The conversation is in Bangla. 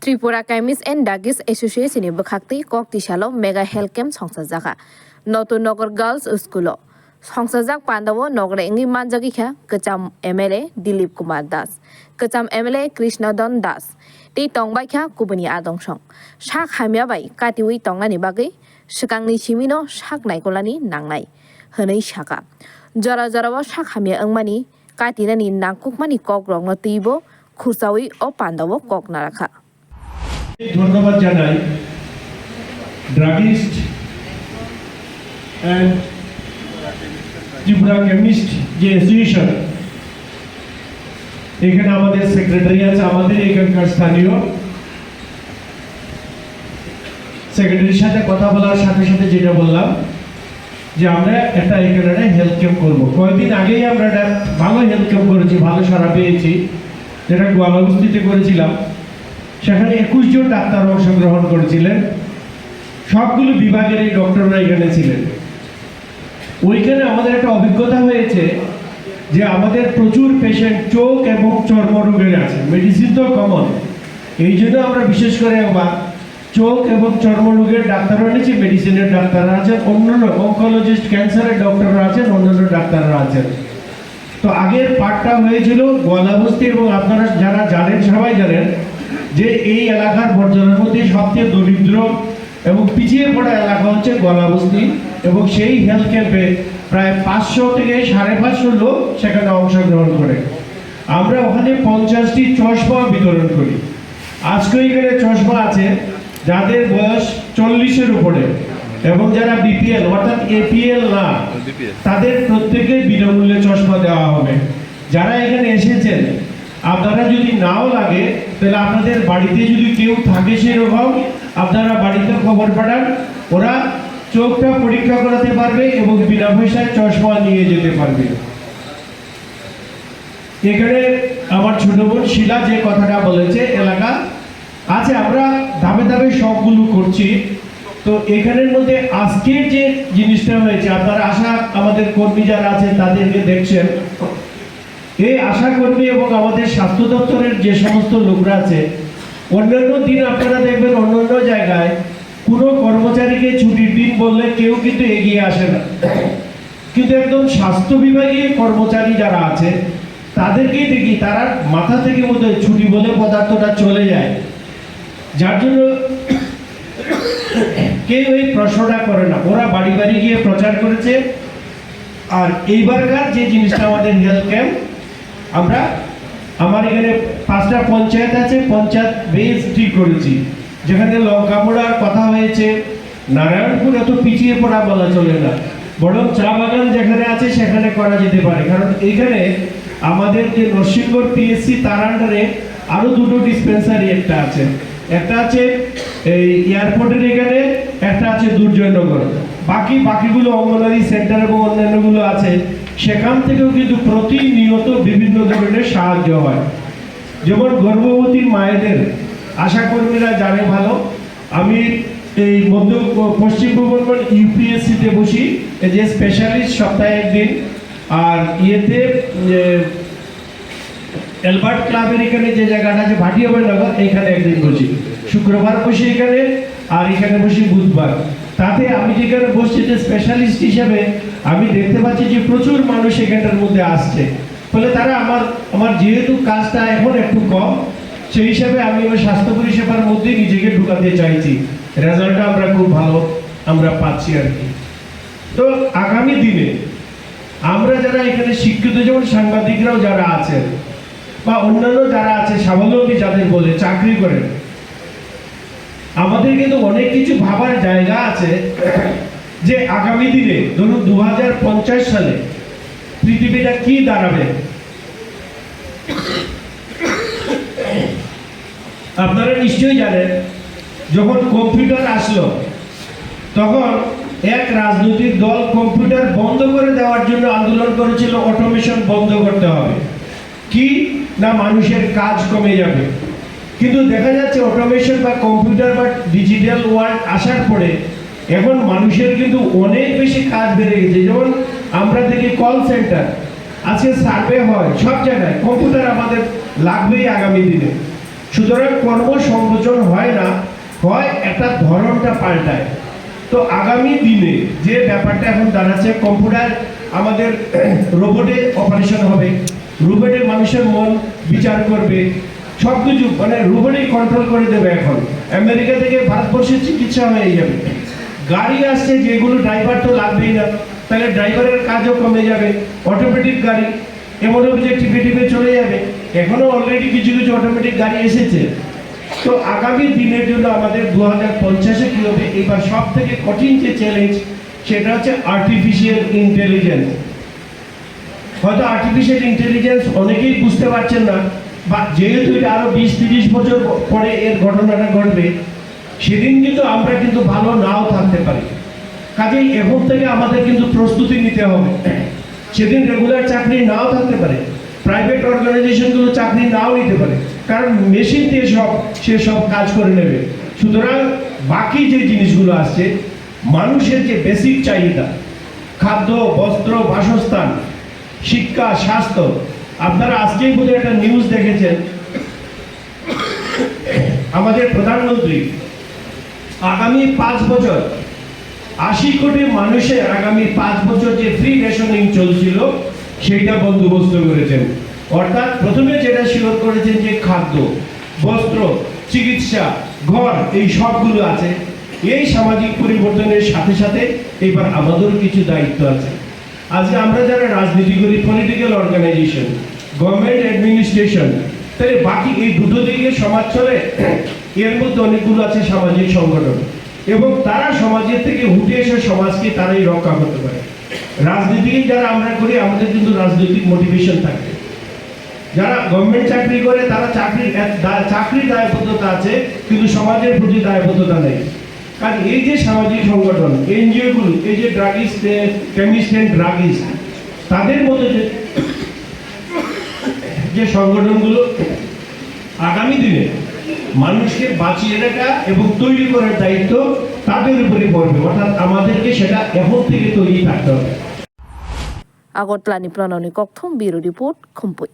Tripura Chemist and Druggist Association Bakakti Kokti Shalo Mega Health Camp Songsajaka Notu Nogor Girls School Songsajak Pandawo Nogre Ingi Manjagika Kacham MLA Dilip Kumar Das Kacham MLA Krishna Don Das Ti Tongbaika Kubani Adong Song Shak Hamiabai Katiwi Tongani Bagi Shakangni Chimino Shak Naikolani Nangnai Honey Shaka Jara Jarawa Shak Hamia Angmani Katinani Nankukmani Kok Rong Notibo Kusawi o Pandawo Kok Naraka ধন্যবাদ জানাই ড্রাগিস্ট এন্ড ত্রিপুরা কেমিস্ট যে অ্যাসোসিয়েশন এখানে আমাদের সেক্রেটারি আছে আমাদের এখানকার স্থানীয় সেক্রেটারির সাথে কথা বলার সাথে সাথে যেটা বললাম যে আমরা একটা এখানে হেলথ ক্যাম্প করব কয়েকদিন আগেই আমরা একটা ভালো হেলথ ক্যাম্প করেছি ভালো সাড়া পেয়েছি যেটা গোয়ালবস্তিতে করেছিলাম সেখানে 21 জন ডাক্তার অংশগ্রহণ করেছিলেন সবগুলো বিভাগের এই ডক্টররা এখানে ছিলেন ওইখানে আমাদের একটা অভিজ্ঞতা হয়েছে যে আমাদের প্রচুর পেশেন্ট চোখ এবং চর্মরোগের আছে মেডিসিন তো কমন এই জন্য আমরা বিশেষ করে চোখ এবং চর্মরোগের ডাক্তাররা নিয়েছি মেডিসিনের ডাক্তাররা আছেন অন্যান্য অনকোলজিস্ট ক্যান্সারের ডক্টররা আছেন অন্যান্য ডাক্তাররা আছেন তো আগের পার্টটা হয়েছিল গোয়ালবস্তি এবং আপনারা যারা জানেন সবাই জানেন যে এই এলাকার বর্জনের মধ্যে সবচেয়ে দরিদ্র এবং পিছিয়ে পড়া এলাকা হচ্ছে গোয়ালবস্তি এবং সেই হেলথ ক্যাম্পে প্রায় 500 থেকে 550 লোক সেখানে অংশগ্রহণ করে আমরা ওখানে 50টি চশমা বিতরণ করি আজকে এখানে চশমা আছে যাদের বয়স 40-এর উপরে এবং যারা বিপিএল অর্থাৎ এপিএল না তাদের প্রত্যেককে বিনামূল্যে চশমা দেওয়া হবে যারা এখানে এসেছেন আপনারা যদি নাও লাগে তাহলে আপনাদের বাড়িতে যদি কেউ থাকে সেরকম আপনারা বাড়িতে খবর পাঠান ওরা চোখটা পরীক্ষা করাতে পারবে এবং বিনা পয়সায় চশমা নিয়ে যেতে পারবে এখানে আমার ছোট বোন শিলা যে কথাটা বলেছে এলাকা আছে আমরা ধাপে ধাপে সবগুলো করছি তো এখানের মধ্যে আজকের যে জিনিসটা হয়েছে আপনারা আশা আমাদের কর্মী যারা আছে তাদেরকে দেখছেন এই আশা কর্মী এবং আমাদের স্বাস্থ্য দপ্তরের যে সমস্ত লোকরা আছে অন্যান্য দিন আপনারা দেখবেন অন্যান্য জায়গায় কোনো কর্মচারীকে ছুটির দিন বললে কেউ কিন্তু এগিয়ে আসে না কিন্তু একদম স্বাস্থ্য বিভাগীয় কর্মচারী যারা আছে তাদেরকেই দেখি তারা মাথা থেকে মধ্যে ছুটি বলে পদার্থটা চলে যায় যার জন্য কেউ এই প্রশ্নটা করে না ওরা বাড়ি বাড়ি গিয়ে প্রচার করেছে আর এইবারকার যে জিনিসটা আমাদের হেলথ ক্যাম্প আমরা আমার এখানে 5টা পঞ্চায়েত আছে পঞ্চায়েত বেস ঠিক করেছি যেখানে লঙ্কাপোড়ার কথা হয়েছে নারায়ণপুর এত পিছিয়ে পড়া বলা চলে না বরং চা বাগান যেখানে আছে সেখানে করা যেতে পারে কারণ এখানে আমাদের যে নরসিংগড় পিএসসি তার আন্ডারে আরো দুটো ডিসপেন্সারি একটা আছে এই এয়ারপোর্টের এখানে একটা আছে দুর্জয়নগর বাকিগুলো অঙ্গনওয়াড়ি সেন্টার এবং অন্যান্যগুলো আছে সেখান থেকেও কিন্তু প্রতিনিয়ত বিভিন্ন ধরনের সাহায্য হয় যেমন গর্ভবতী মায়েদের আশা কর্মীরা জানে ভালো আমি এই পশ্চিমবঙ্গ ইউপিএসসিতে বসি এই যে স্পেশালিস্ট সপ্তাহে একদিন আর ইয়েতে এলবার্ট ক্লাবের এখানে যে জায়গাটা আছে ভাটিয়াবাড়িনগর এখানে একদিন বসি শুক্রবার বসি এখানে আর এখানে বসি বুধবার তাতে আমি যেখানে বসছি যে স্পেশালিস্ট হিসেবে আমি দেখতে পাচ্ছি যে প্রচুর মানুষ এখানটার মধ্যে আসছে ফলে তারা আমার যেহেতু কাজটা এখন একটু কম সেই হিসাবে আমি আমার স্বাস্থ্য পরিষেবার মধ্যে নিজেকে ঢুকাতে চাইছি রেজাল্টটা আমরা খুব ভালো আমরা পাচ্ছি আর কি তো আগামী দিনে আমরা যারা এখানে শিক্ষিত যেমন সাংবাদিকরাও যারা আছেন বা অন্যান্য যারা আছে স্বাবলম্বী যাদের বলে চাকরি করেন আমাদের কিন্তু অনেক কিছু ভাবার জায়গা আছে যে আগামী দিনে ধরুন 2050 সালে পৃথিবীটা কি দাঁড়াবে আপনারা নিশ্চয়ই জানেন যখন কম্পিউটার আসলো তখন এক রাজনৈতিক দল কম্পিউটার বন্ধ করে দেওয়ার জন্য আন্দোলন করেছিল অটোমেশন বন্ধ করতে হবে কি না মানুষের কাজ কমে যাবে কিন্তু দেখা যাচ্ছে অটোমেশন বা কম্পিউটার বা ডিজিটাল ওয়ার্ল্ড আসার পরে এখন মানুষের কিন্তু অনেক বেশি কাজ বেড়ে গেছে যেমন আমরা দেখি কল সেন্টার আজকে সার্ভে হয় সব জায়গায় কম্পিউটার আমাদের লাগবেই আগামী দিনে সুতরাং কর্মসংকোচন হয় একটা ধরনটা পাল্টায়। তো আগামী দিনে যে ব্যাপারটা এখন দাঁড়াচ্ছে, কম্পিউটার আমাদের রোবটে অপারেশন হবে, রোবটে মানুষের মন বিচার করবে, সব কিছু মানে রোবটই কন্ট্রোল করে দেবে। এখন আমেরিকা থেকে ভারতবর্ষের চিকিৎসা হয়ে যাবে। গাড়ি আসছে যেগুলো ড্রাইভার তো লাগবেই না, তাহলে ড্রাইভারের কাজও কমে যাবে। অটোমেটিক গাড়ি এমন হবে যে টিপে টিপে চলে যাবে। এখনো অলরেডি কিছু কিছু অটোমেটিক গাড়ি এসেছে। তো আগামী দিনের জন্য আমাদের 2050-এ কি হবে, এবার সব থেকে কঠিন যে চ্যালেঞ্জ সেটা হচ্ছে আর্টিফিশিয়াল ইন্টেলিজেন্স। হয়তো আর্টিফিশিয়াল ইন্টেলিজেন্স অনেকেই বুঝতে পারছেন না, বা যেহেতু এটা আরো 20-30 বছর পরে এর ঘটনাটা ঘটবে, সেদিন কিন্তু আমরা কিন্তু ভালো নাও থাকতে পারি। কাজেই এখন থেকে আমাদের কিন্তু প্রস্তুতি নিতে হবে। সেদিন রেগুলার চাকরি নাও থাকতে পারে, প্রাইভেট অর্গানাইজেশনগুলো চাকরি নাও নিতে পারে, কারণ মেশিন দিয়ে সে সব কাজ করে নেবে। সুতরাং বাকি যে জিনিসগুলো আসছে, মানুষের যে বেসিক চাহিদা, খাদ্য, বস্ত্র, বাসস্থান, শিক্ষা, স্বাস্থ্য, আপনারা আজকেই বোধহয় একটা নিউজ দেখেছেন, আমাদের প্রধানমন্ত্রী আগামী 5 বছর 80 কোটি মানুষের আগামী 5 বছর যে ফ্রি রেশনিং চলছিল সেইটা বন্দোবস্ত করেছেন। অর্থাৎ প্রথমে যেটা শিওর করেছেন যে খাদ্য, বস্ত্র, চিকিৎসা, ঘর, এই সবগুলো আছে। এই সামাজিক পরিবর্তনের সাথে সাথে এবার আমাদেরও কিছু দায়িত্ব আছে। আজকে আমরা যারা রাজনীতি করি, পলিটিক্যাল অর্গানাইজেশন, গভর্নমেন্ট অ্যাডমিনিস্ট্রেশন, তাহলে বাকি এই দুটো দিকে সমাজ চলে। এর মধ্যে অনেকগুলো আছে সামাজিক সংগঠন, এবং তারা সমাজের থেকে উঠে এসে সমাজকে তারাই রক্ষা করতে পারে। রাজনীতি যারা আমরা করি, আমাদের কিন্তু রাজনৈতিক মোটিভেশন থাকে। যারা গভর্নমেন্ট চাকরি করে তারা চাকরির দায়বদ্ধতা আছে, কিন্তু সমাজের প্রতি দায়বদ্ধতা নেই। কারণ এই যে সামাজিক সংগঠন, এনজিও গুলো, এই যে ড্রাগিস্ট, কেমিস্ট এন্ড ড্রাগিস্ট, তাদের মধ্যে যে সংগঠনগুলো আগামী দিনে মানুষকে বাঁচিয়ে রাখা এবং তৈরি করার দায়িত্ব তাদের উপরে পড়বে। অর্থাৎ আমাদেরকে সেটা এখন থেকে তৈরি থাকতে হবে। আগরতলানি প্রাণনী কক্ষম ব্যুরো রিপোর্ট খুমপুই।